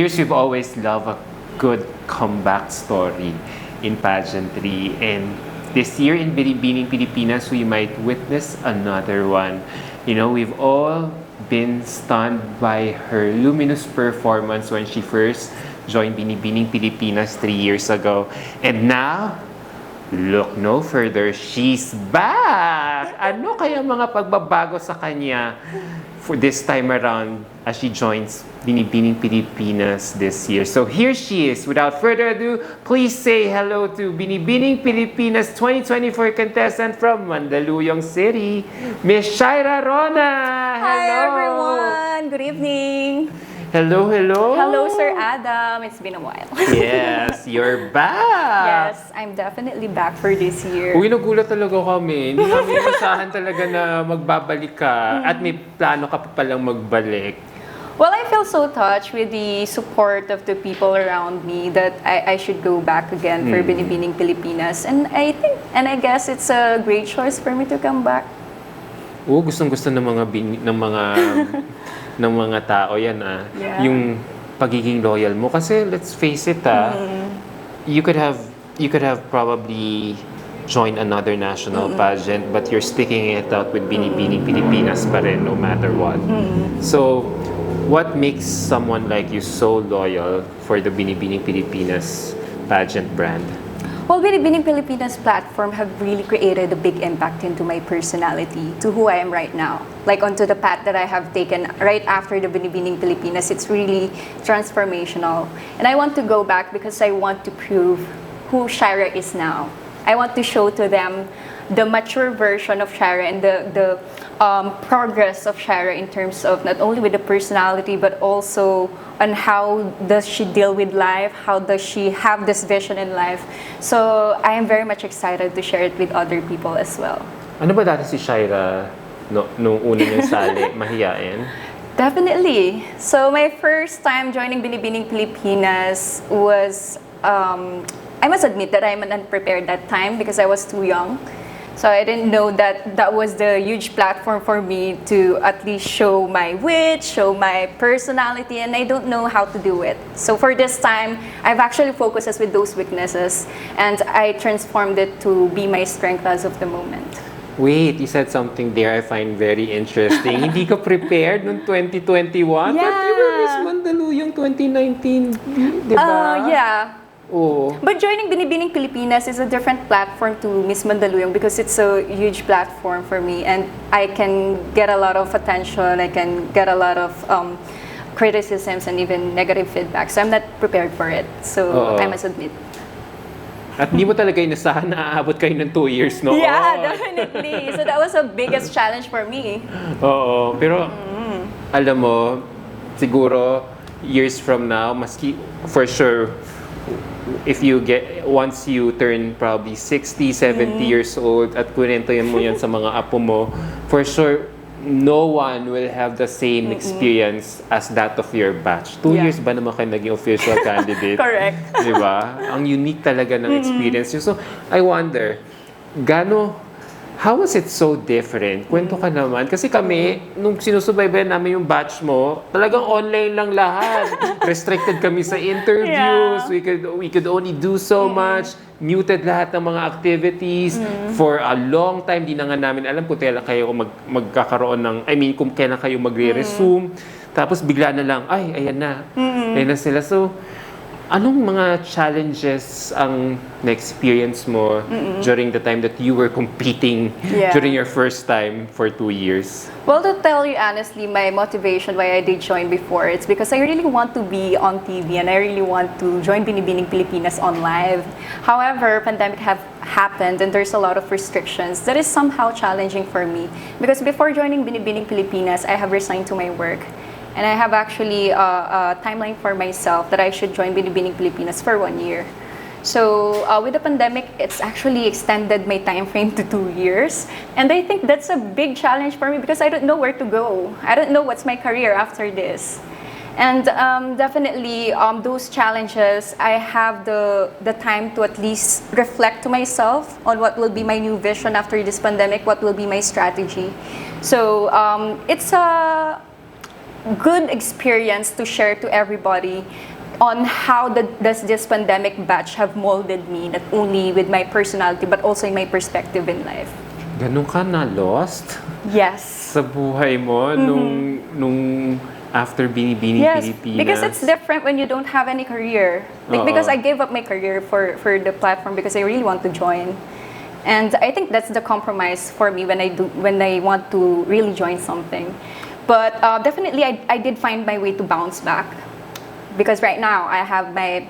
years, we've always loved a good comeback story in pageantry. And this year in Binibining Pilipinas, we might witness another one. You know, we've all been stunned by her luminous performance when she first joined Binibining Pilipinas 3 years ago. And now, look no further, she's back! Ano kaya mga pagbabago sa kanya for this time around as she joins Binibining Pilipinas this year? So here she is. Without further ado, please say hello to Binibining Pilipinas 2024 contestant from Mandaluyong City, Miss Shaira Rona! Hi Hello! everyone! Good evening! Hello, hello! Hello, Sir Adam. It's been a while. Yes, you're back! Yes, I'm definitely back for this year. Uy, nagulat talaga kami. Hindi namin inasahan talaga na magbabalik ka at may plano ka pa palang magbalik. Well, I feel so touched with the support of the people around me that I should go back again for Binibining Pilipinas. And I guess it's a great choice for me to come back. Oo, gustong-gusto ng ng mga tao yan Yeah. yung pagiging loyal mo kasi let's face it you could have probably joined another national pageant but you're sticking it out with Binibining Pilipinas pa rin no matter what. So what makes someone like you so loyal for the Binibining Pilipinas pageant brand? Well, Binibining Pilipinas platform have really created a big impact into my personality, to who I am right now. Like onto the path that I have taken right after the Binibining Pilipinas, it's really transformational. And I want to go back because I want to prove who Shaira is now. I want to show to them the mature version of Shaira and the progress of Shaira in terms of not only with the personality but also on how does she deal with life, how does she have this vision in life. So I am very much excited to share it with other people as well. Ano ba dati si Shaira nung una niyang sali? Mahiyain? Definitely. So my first time joining Binibining Pilipinas was, I must admit that I'm unprepared that time because I was too young. So I didn't know that that was the huge platform for me to at least show my wit, show my personality, and I don't know how to do it. So for this time, I've actually focused with those weaknesses and I transformed it to be my strength as of the moment. Wait, you said something there I find very interesting. Hindi ka prepared noong 2021? Yeah. But you were Miss Mandaluyong 2019, di ba? Yeah. Oo. But joining Binibining Pilipinas is a different platform to Miss Mandaluyong because it's a huge platform for me and I can get a lot of attention, I can get a lot of criticisms and even negative feedback. So I'm not prepared for it. So I must admit. At di mo talaga inasahan na aabot kayo ng 2 years, no? Yeah, definitely. So that was the biggest challenge for me. Oo. Pero, alam mo, siguro, years from now, maski, for sure, once you turn probably 60, 70 years old at kunentoyan mo yan sa mga apo mo, for sure, no one will have the same experience as that of your batch. 2 years ba naman kayo naging official candidate? Correct. Di ba? Ang unique talaga ng experience nyo. So, I wonder, how was it so different? Kwento ka naman. Kasi kami, nung sinusubaybayan namin yung batch mo, talagang online lang lahat. Restricted kami sa interviews. Yeah. We could only do so much. Muted lahat ng mga activities. For a long time, di na nga namin alam kung kailan kayo magkakaroon ng, kung kailan kayo magre-resume. Tapos bigla na lang, ayan na. Ayan na sila. So, anong mga challenges ang na-experience mo during the time that you were competing during your first time for 2 years? Well, to tell you honestly, my motivation why I did join before, it's because I really want to be on TV and I really want to join Binibining Pilipinas on live. However, pandemic have happened and there's a lot of restrictions that is somehow challenging for me. Because before joining Binibining Pilipinas, I have resigned to my work. And I have actually a timeline for myself that I should join Binibining Pilipinas for 1 year. So with the pandemic, it's actually extended my time frame to 2 years. And I think that's a big challenge for me because I don't know where to go. I don't know what's my career after this. And definitely those challenges, I have the time to at least reflect to myself on what will be my new vision after this pandemic, what will be my strategy. So it's a good experience to share to everybody on how does this pandemic batch have molded me, not only with my personality but also in my perspective in life. Ganun ka na lost Yes. sa buhay mo nung after Binibining Yes, Pilipinas? because it's different when you don't have any career. Like, Oo. because I gave up my career for the platform because I really want to join. And I think that's the compromise for me when I want to really join something. But definitely I did find my way to bounce back. Because right now, I have my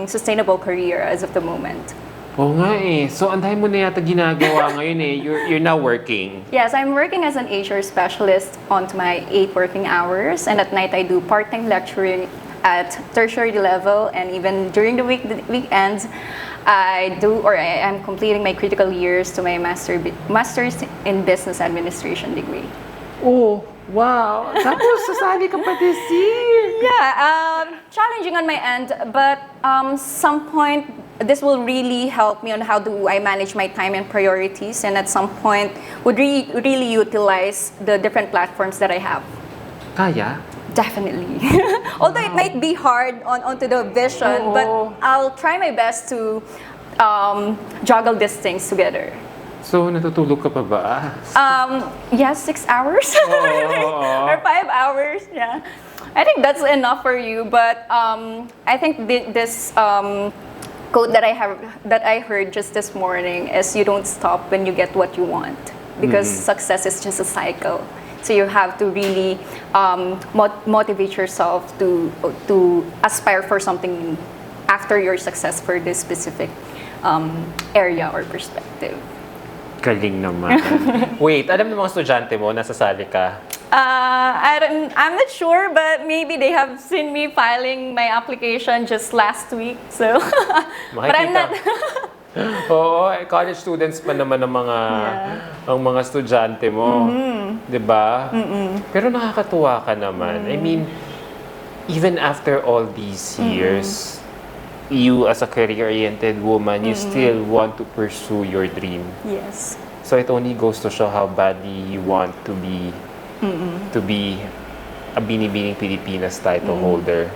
sustainable career as of the moment. Oo nga eh. So, ang dami mo na yata ginagawa ngayon eh. You're now working. Yes, I'm working as an HR specialist onto my 8 working hours. And at night, I do part-time lecturing at tertiary level. And even during the weekends, I am completing my critical years to my master's in business administration degree. Oh, wow. Tapos, sasali ka pa this year. Yeah, challenging on my end, but some point this will really help me on how do I manage my time and priorities, and at some point would really utilize the different platforms that I have. Kaya? Definitely. Although it might be hard onto the vision, but I'll try my best to juggle these things together. So, natutulog ka pa ba? Yes, 6 hours or 5 hours. Yeah, I think that's enough for you. But I think this quote that I heard just this morning is, "You don't stop when you get what you want, because success is just a cycle." So you have to really motivate yourself to aspire for something after your success for this specific area or perspective. Galing naman. Wait, alam ng mga estudyante mo, nasasali ka? I'm not sure, but maybe they have seen me filing my application just last week. So, but I'm not. Oo, college students pa naman ang mga estudyante mo. 'Di ba? Pero nakakatuwa ka naman. I mean, even after all these years, you as a career-oriented woman, you still want to pursue your dream. Yes. So it only goes to show how badly you want to be a Binibining Pilipinas title holder.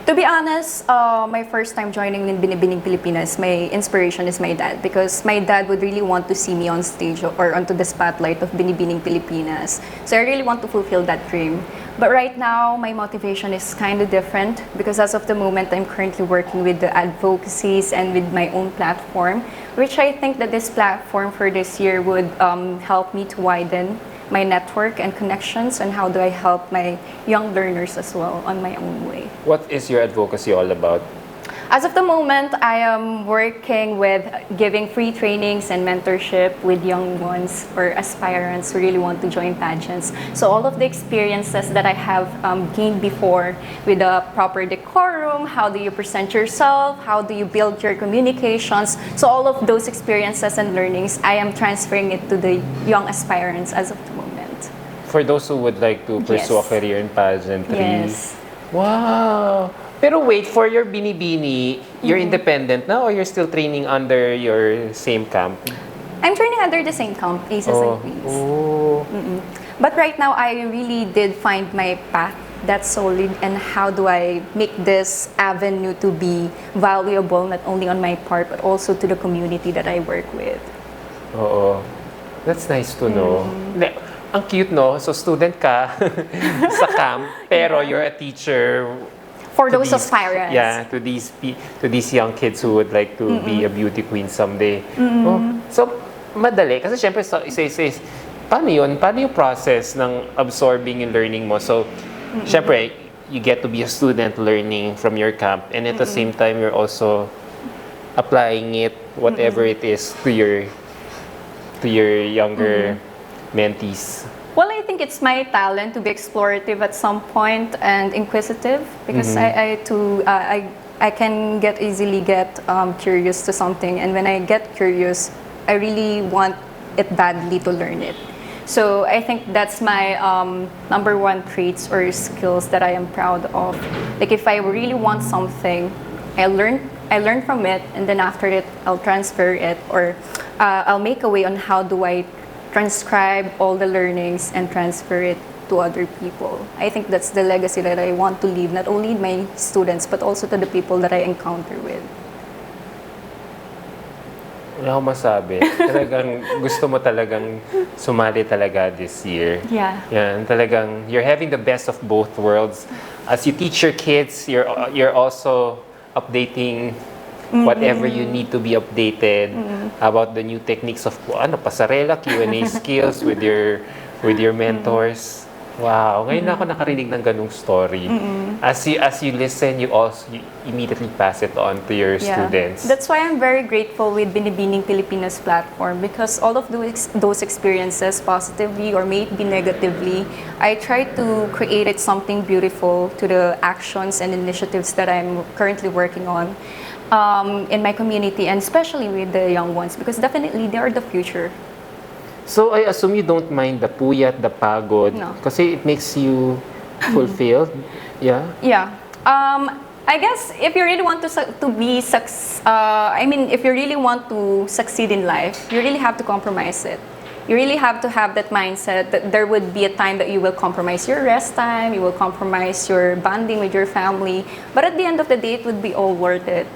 To be honest, my first time joining in Binibining Pilipinas, my inspiration is my dad, because my dad would really want to see me on stage or onto the spotlight of Binibining Pilipinas. So I really want to fulfill that dream. But right now, my motivation is kind of different, because as of the moment, I'm currently working with the advocacies and with my own platform, which I think that this platform for this year would help me to widen my network and connections, and how do I help my young learners as well on my own way. What is your advocacy all about? As of the moment, I am working with giving free trainings and mentorship with young ones or aspirants who really want to join pageants. So all of the experiences that I have gained before, with the proper decorum, how do you present yourself, how do you build your communications, so all of those experiences and learnings, I am transferring it to the young aspirants as of the moment. For those who would like to pursue a career in pageantry. Yes. Wow! Pero wait, for your Binibini, you're independent now, or you're still training under your same camp? I'm training under the same camp, Aces and Queens. Oh. But right now, I really did find my path that's solid, and how do I make this avenue to be valuable, not only on my part, but also to the community that I work with. Oo. That's nice to know. Ang cute, no? So, student ka sa camp, pero you're a teacher For to those aspirants. Yeah, to these young kids who would like to be a beauty queen someday. Oh, so, madali. Kasi syempre, paano yun? Paano yung process ng absorbing yung learning mo? So, syempre, you get to be a student learning from your camp, and at the same time, you're also applying it, whatever it is, to your younger mentees. Well, I think it's my talent to be explorative at some point and inquisitive, because I can easily get curious to something, and when I get curious, I really want it badly to learn it. So I think that's my number one traits or skills that I am proud of. Like, if I really want something, I learn from it, and then after it, I'll transfer it, or I'll make a way on how do I transcribe all the learnings and transfer it to other people. I think that's the legacy that I want to leave, not only in my students, but also to the people that I encounter with. Wala akong masabi. Talagang gusto mo talagang sumali talaga this year. Yeah. Yan, talagang you're having the best of both worlds. As you teach your kids, you're also updating whatever you need to be updated about the new techniques of pasarela, Q&A skills with your mentors. Wow, ngayon na ako nakarinig ng ganung story. As you listen, you immediately pass it on to your students. That's why I'm very grateful with Binibining Pilipinas platform, because all of those experiences, positively or maybe negatively, I try to create it something beautiful to the actions and initiatives that I'm currently working on in my community, and especially with the young ones, because definitely they are the future. So I assume you don't mind the puyat, the pagod, No. kasi it makes you fulfilled. Yeah. Yeah. I guess if you really want if you really want to succeed in life, you really have to compromise it. You really have to have that mindset that there would be a time that you will compromise your rest time, you will compromise your bonding with your family, but at the end of the day, it would be all worth it.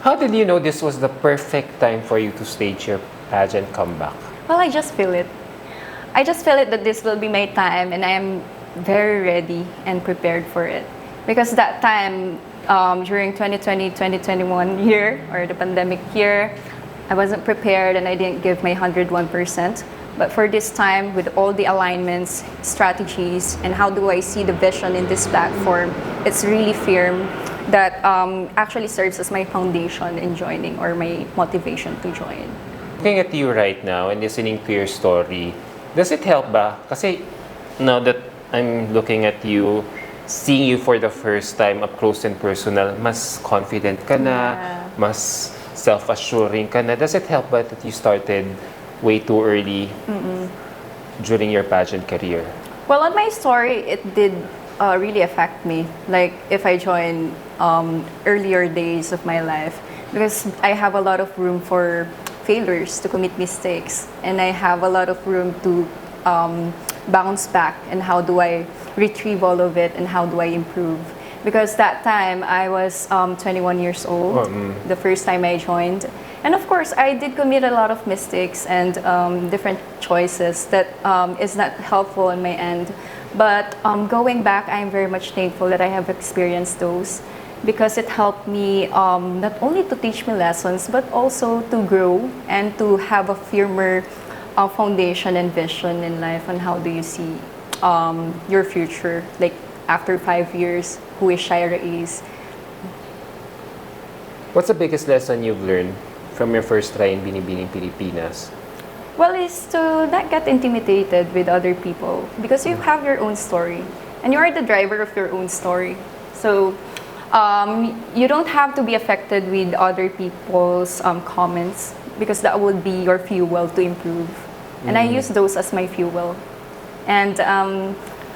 How did you know this was the perfect time for you to stage your pageant comeback? Well, I just feel it. I just feel it that this will be my time, and I am very ready and prepared for it. Because that time, during 2020-2021 year, or the pandemic year, I wasn't prepared and I didn't give my 101%. But for this time, with all the alignments, strategies, and how do I see the vision in this platform, it's really firm that actually serves as my foundation in joining, or my motivation to join. Looking at you right now and listening to your story, does it help ba? Kasi now that I'm looking at you, seeing you for the first time up close and personal, mas confident ka na, mas self-assuring ka na. Does it help ba that you started way too early during your pageant career? Well, on my story, it did really affect me. Like if I joined earlier days of my life, because I have a lot of room for failures, to commit mistakes, and I have a lot of room to bounce back, and how do I retrieve all of it, and how do I improve. Because that time I was 21 years old, the first time I joined, and of course I did commit a lot of mistakes and different choices that is not helpful on my end. But going back, I'm very much thankful that I have experienced those, because it helped me not only to teach me lessons, but also to grow and to have a firmer foundation and vision in life on how do you see your future, like after 5 years, who is Shaira is. What's the biggest lesson you've learned from your first try in Binibining Pilipinas? Well, is to not get intimidated with other people, because you have your own story and you are the driver of your own story. So you don't have to be affected with other people's comments, because that would be your fuel to improve. And I use those as my fuel. And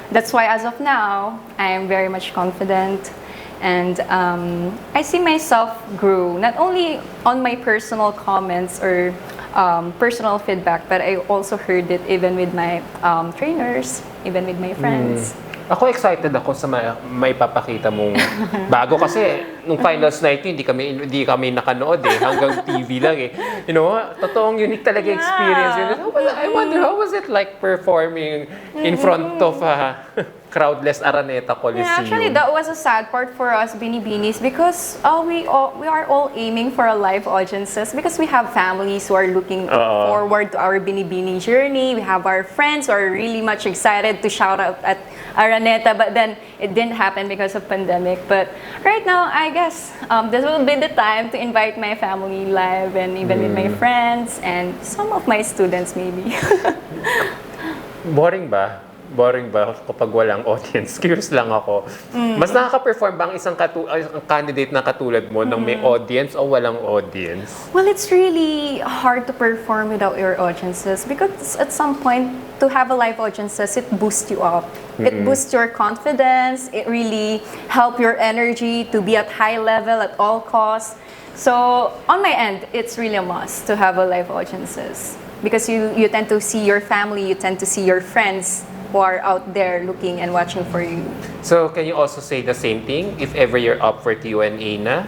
that's why as of now, I am very much confident. And I see myself grow, not only on my personal comments or personal feedback, but I also heard it even with my trainers, even with my friends. Ako excited ako sa may papakita mong bago, kasi nung finals night hindi kami nakanood hanggang TV lang You know, totoong unique talaga experience yun. I wonder how was it like performing in front of a crowdless Araneta Coliseum? Yeah, actually that was a sad part for us Binibinis, because we are all aiming for a live audiences, because we have families who are looking forward to our Binibini journey. We have our friends who are really much excited to shout out at Araneta, but then it didn't happen because of pandemic. But right now, I guess this will be the time to invite my family live, and even with my friends and some of my students maybe. Boring ba? Boring ba kapag walang audience? Curious lang ako. Mas nakaka-perform ba ang isang candidate na katulad mo nang may audience o walang audience? Well, it's really hard to perform without your audiences, because at some point, to have a live audiences, it boosts you up. It boosts your confidence. It really helps your energy to be at high level at all costs. So on my end, it's really a must to have a live audiences, because you tend to see your family, you tend to see your friends who are out there looking and watching for you. So, can you also say the same thing if ever you're up for Q&A na?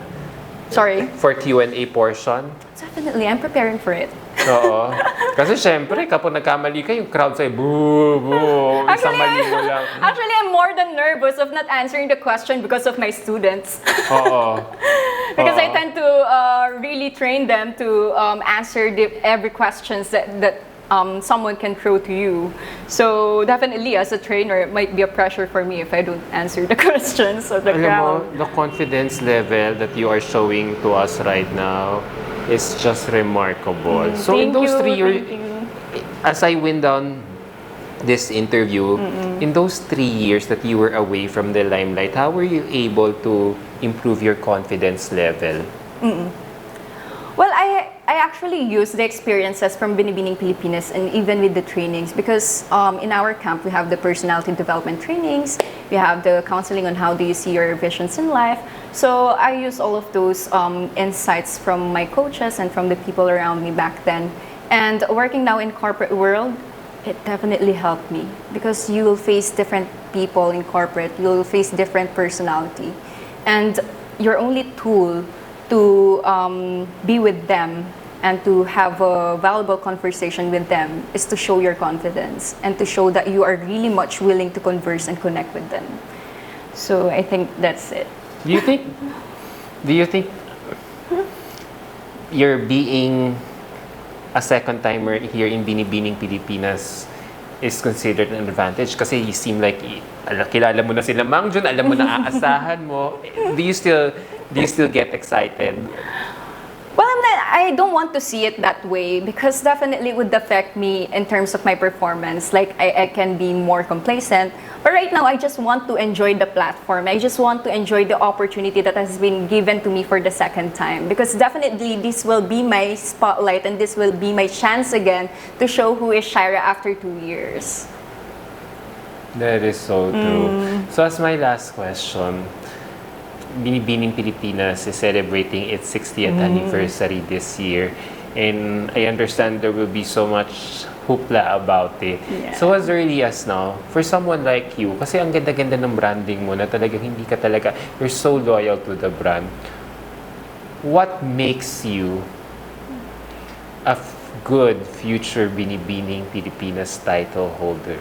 Sorry? For Q&A portion? Definitely, I'm preparing for it. Oo. Kasi syempre, kapag nagkamali ka, yung crowd sa'yo, boo, boo, isang mali mo lang. Actually, I'm more than nervous of not answering the question because of my students. Oo. Because I tend to really train them to answer every questions that someone can throw to you. So definitely, as a trainer, it might be a pressure for me if I don't answer the questions of the Alam mo, crowd. the confidence level that you are showing to us right now is just remarkable. So in those 3 years, as I went down this interview, in those 3 years that you were away from the limelight, how were you able to improve your confidence level? Well, I actually used the experiences from Binibining Pilipinas and even with the trainings because in our camp we have the personality development trainings, we have the counseling on how do you see your visions in life. So I use all of those insights from my coaches and from the people around me back then. And working now in corporate world, it definitely helped me because you will face different people in corporate, you will face different personality. And your only tool to be with them and to have a valuable conversation with them is to show your confidence and to show that you are really much willing to converse and connect with them. So I think that's it. Do you think you're being a second timer here in Binibining Pilipinas is considered an advantage? Kasi you seem like kilala mo na sila Mang Jun, alam mo na aasahan mo. Do you still get excited? Well, I don't want to see it that way because definitely it would affect me in terms of my performance. Like I can be more complacent. But right now, I just want to enjoy the platform. I just want to enjoy the opportunity that has been given to me for the second time. Because definitely this will be my spotlight and this will be my chance again to show who is Shaira after 2 years. That is so true. So as my last question, Binibining Pilipinas is celebrating its 60th anniversary this year. And I understand there will be so much hoopla about it. Yeah. So as early as now, for someone like you, kasi ang ganda-ganda ng branding mo na talagang hindi ka talaga, you're so loyal to the brand. What makes you a good future Binibining Pilipinas title holder?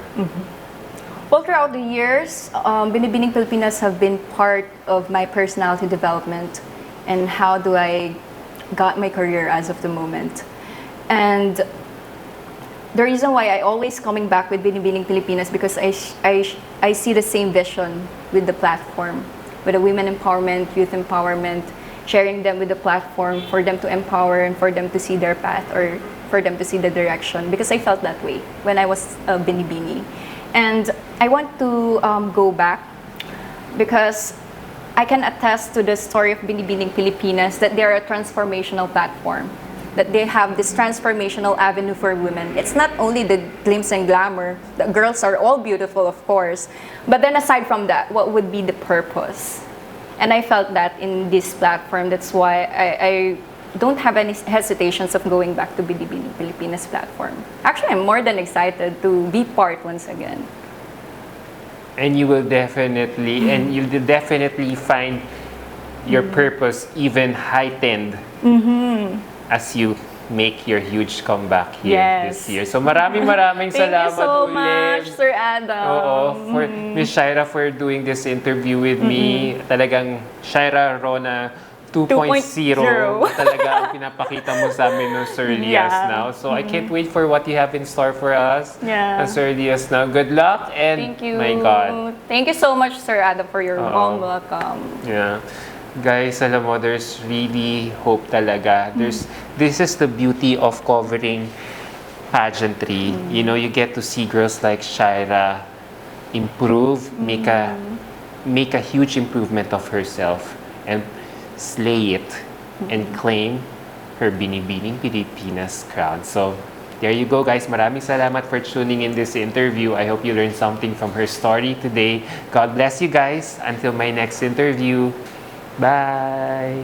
Well, throughout the years, Binibining Pilipinas have been part of my personality development and how do I got my career as of the moment. And the reason why I always coming back with Binibining Pilipinas because I see the same vision with the platform, with the women empowerment, youth empowerment, sharing them with the platform for them to empower and for them to see their path or for them to see the direction because I felt that way when I was a Binibini. And I want to go back because I can attest to the story of Binibining Pilipinas that they're a transformational platform, that they have this transformational avenue for women. It's not only the glimpse and glamour, the girls are all beautiful, of course, but then aside from that, what would be the purpose? And I felt that in this platform, that's why I don't have any hesitations of going back to Binibining Pilipinas platform. Actually, I'm more than excited to be part once again. And you will definitely, and you'll definitely find your purpose even heightened as you make your huge comeback here this year. So maraming salamat Thank you so ulit. much, Sir Adam. Oo, for Miss Shaira for doing this interview with me. Talagang Shaira Rona 2.0 talaga ang pinapakita mo sa amin no early as now. So I can't wait for what you have in store for us as early as now. Good luck and Thank you. my God. Thank you so much, Sir Adam, for your warm welcome. Yeah. Guys, alam mo, there's really hope talaga. This is the beauty of covering pageantry. You know, you get to see girls like Shaira improve, make a huge improvement of herself and slay it and claim her Binibining Pilipinas crown. So, there you go guys. Maraming salamat for tuning in this interview. I hope you learned something from her story today. God bless you guys. Until my next interview. Bye!